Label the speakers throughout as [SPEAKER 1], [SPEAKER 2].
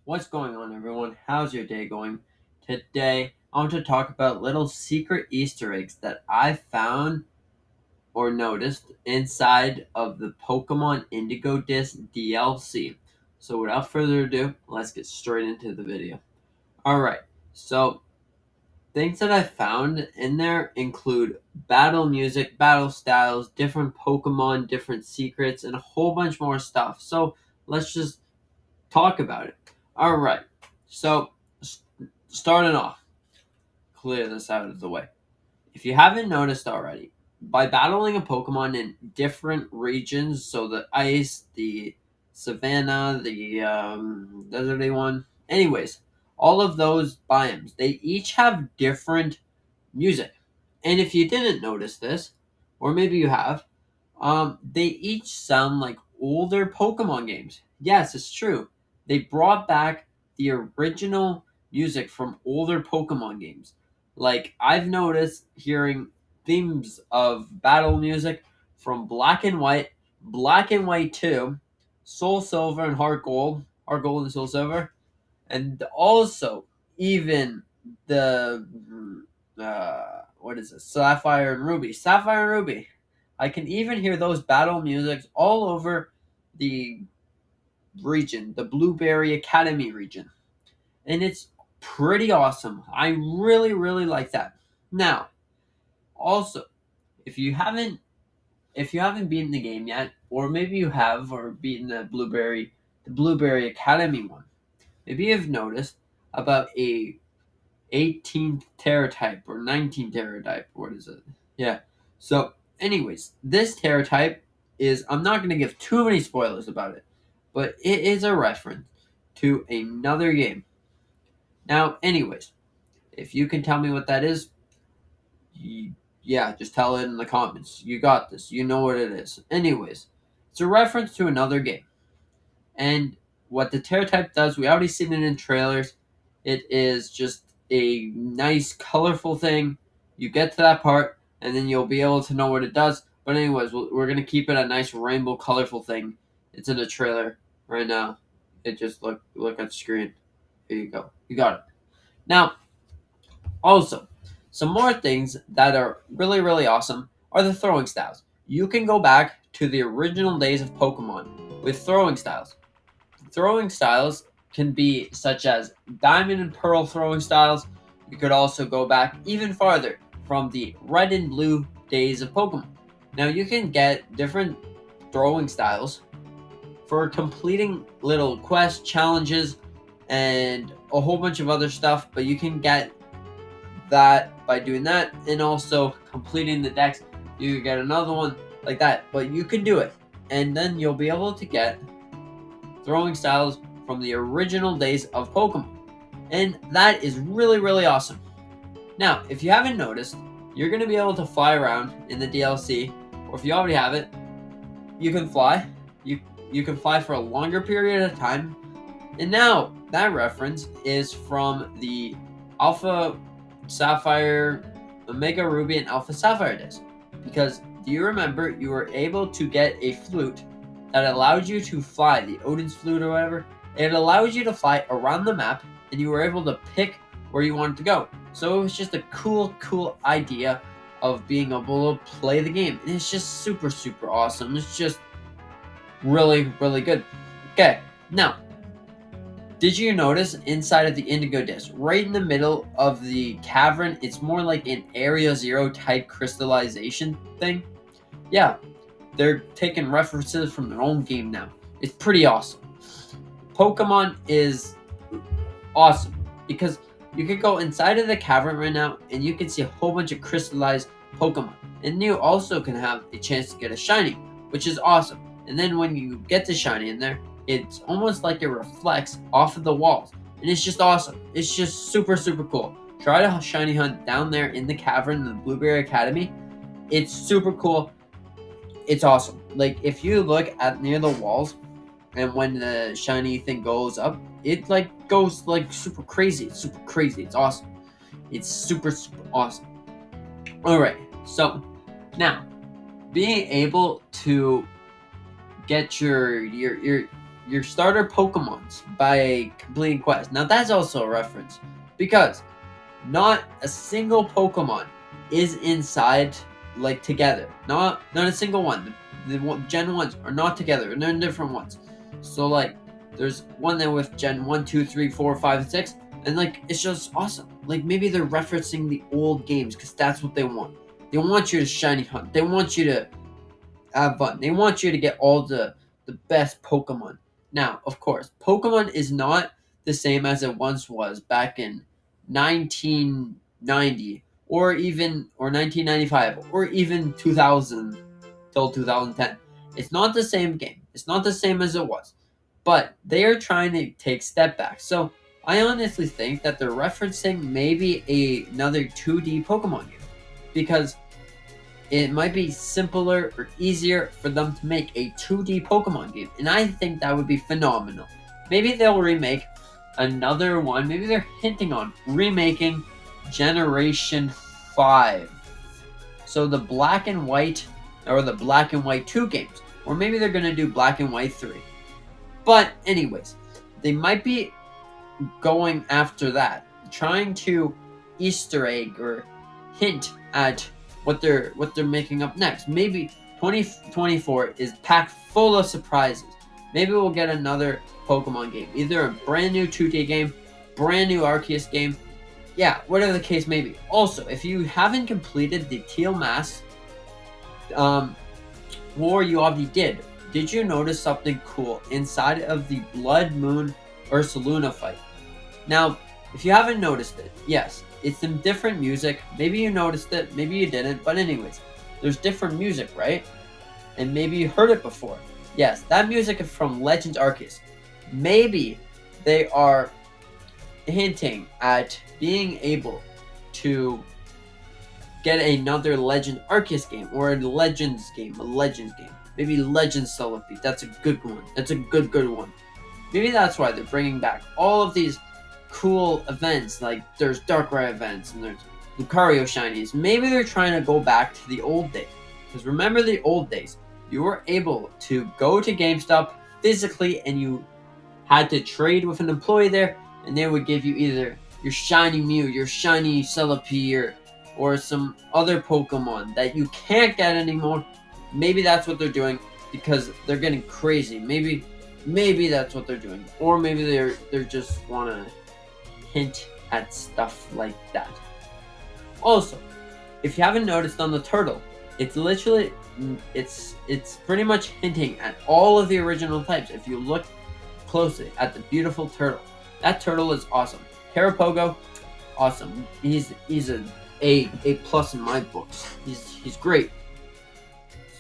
[SPEAKER 1] What's going on, everyone? How's your day going? Today, I want to talk about little secret Easter eggs that I found or noticed inside of the Pokemon Indigo Disc DLC. So, without further ado, let's get straight into the video. Alright, so things that I found in there include battle music, battle styles, different Pokemon, different secrets, and a whole bunch more stuff. So, let's just talk about it. All right. So, starting off, clear this out of the way. If you haven't noticed already, by battling a Pokemon in different regions, so the ice, the savanna, the deserty one, anyways, all of those biomes, they each have different music. And if you didn't notice this, or maybe you have, they each sound like older Pokemon games. Yes, it's true. They brought back the original music from older Pokemon games. Like, I've noticed hearing themes of battle music from Black and White 2, Soul Silver and Heart Gold and Soul Silver, and also even the what is it? Sapphire and Ruby. I can even hear those battle musics all over the region, the Blueberry Academy region. And it's pretty awesome. I really like that. Now, also, if you haven't if you haven't beaten the game yet, or maybe you have or beaten the Blueberry Academy one, maybe you've noticed about a 18th Terratype or 19th Terratype. What is it? Yeah. So, anyways, this Terratype is. I'm not going to give too many spoilers about it, but it is a reference to another game. Now, anyways, if you can tell me what that is, yeah, just tell it in the comments. You got this. You know what it is. Anyways, it's a reference to another game. And what the Terratype does, we already seen it in trailers. It is just a nice, colorful thing. You get to that part, and then you'll be able to know what it does. But anyways, we're gonna keep it a nice rainbow, colorful thing. It's in the trailer right now. It just look at the screen. Here you go. You got it. Now, also, some more things that are really awesome are the throwing styles. You can go back to the original days of Pokemon with throwing styles. Throwing styles can be such as diamond and pearl throwing styles. You could also go back even farther from the red and blue days of Pokemon. Now you can get different throwing styles for completing little quest challenges and a whole bunch of other stuff, but you can get that by doing that and also completing the decks. You can get another one like that, but you can do it, and then you'll be able to get throwing styles from the original days of Pokemon. And that is really awesome. Now, if you haven't noticed, you're going to be able to fly around in the DLC, or if you already have it, you can fly. You can fly for a longer period of time. And now, that reference is from the Alpha Sapphire, Omega Ruby, and Alpha Sapphire disc. Because, do you remember, you were able to get a flute that allowed you to fly, the Odin's flute or whatever. It allows you to fly around the map, and you were able to pick where you wanted to go. So it was just a cool idea of being able to play the game. And it's just super awesome. It's just really good. Okay, now, did you notice inside of the Indigo Disc, right in the middle of the cavern, it's more like an Area Zero type crystallization thing? Yeah, they're taking references from their own game now. It's pretty awesome. Pokemon is awesome because you could go inside of the cavern right now and you can see a whole bunch of crystallized Pokemon. And you also can have a chance to get a shiny, which is awesome. And then when you get the shiny in there, it's almost like it reflects off of the walls. And it's just awesome. It's just super cool. Try to shiny hunt down there in the cavern in the Blueberry Academy. It's super cool. It's awesome. Like, if you look at near the walls, and when the shiny thing goes up, it like goes like super crazy. It's super crazy. It's awesome. It's super awesome. All right. So now, being able to get your your starter Pokemons by completing quests. Now that's also a reference because not a single Pokemon is inside like together. Not a single one. The Gen ones are not together, and they're different ones. So like, there's one there with Gen 1, 2, 3, 4, 5, and 6, and like it's just awesome. Like maybe they're referencing the old games because that's what they want. They want you to shiny hunt. They want you to have fun. They want you to get all the best Pokemon. Now, of course, Pokemon is not the same as it once was back in 1990 or 1995 or even 2000 till 2010. It's not the same game. It's not the same as it was. But they are trying to take step back. So, I honestly think that they're referencing maybe another 2D Pokemon game because it might be simpler or easier for them to make a 2D Pokemon game, and I think that would be phenomenal. Maybe they'll remake another one. Maybe they're hinting on remaking Generation 5. So the Black and White, or the Black and White 2 games. Or maybe they're going to do Black and White 3. But, anyways, they might be going after that, trying to Easter egg or hint at what they're making up next. Maybe 2024 is packed full of surprises. Maybe we'll get another Pokemon game, either a brand new 2D game, brand new Arceus game. Yeah, whatever the case may be. Also, if you haven't completed the Teal Mask, or you already did you notice something cool inside of the Blood Moon Ursaluna fight? Now, if you haven't noticed it, yes, it's some different music. Maybe you noticed it, maybe you didn't, but anyways, there's different music, right? And maybe you heard it before. Yes, that music is from Legends Arceus. Maybe they are hinting at being able to get another Legend Arceus game or a Legends game, Maybe Legends Celebi. That's a good one. That's a good one. Maybe that's why they're bringing back all of these cool events. Like there's Darkrai events and there's Lucario shinies. Maybe they're trying to go back to the old days. Because remember the old days, you were able to go to GameStop physically and you had to trade with an employee there, and they would give you either your shiny Mew, your shiny Celebi, or some other Pokemon that you can't get anymore. Maybe that's what they're doing because they're getting crazy. Maybe that's what they're doing, or maybe they're just want to hint at stuff like that. Also, if you haven't noticed on the turtle, it's literally it's pretty much hinting at all of the original types. If you look closely at the beautiful turtle, that turtle is awesome. Carapogo, awesome. He's a plus in my books. He's great.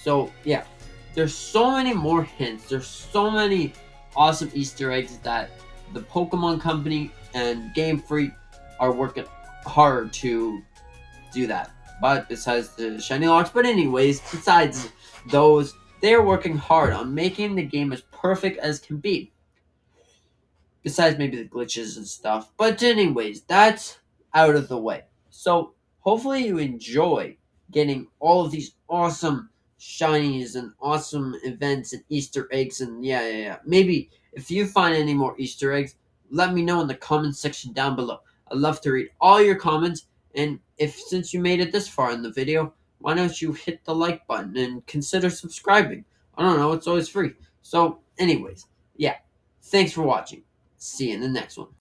[SPEAKER 1] So yeah, there's so many more hints. There's so many awesome Easter eggs that the Pokemon Company and Game Freak are working hard to do that. But besides the shiny locks, but anyways, besides those, they are working hard on making the game as perfect as can be. Besides maybe the glitches and stuff. But anyways, that's out of the way. So hopefully you enjoy getting all of these awesome shinies and awesome events and Easter eggs and yeah. Maybe if you find any more Easter eggs, let me know in the comment section down below. I'd love to read all your comments, and if since you made it this far in the video, why don't you hit the like button and consider subscribing? I don't know, it's always free. So anyways, yeah. Thanks for watching. See you in the next one.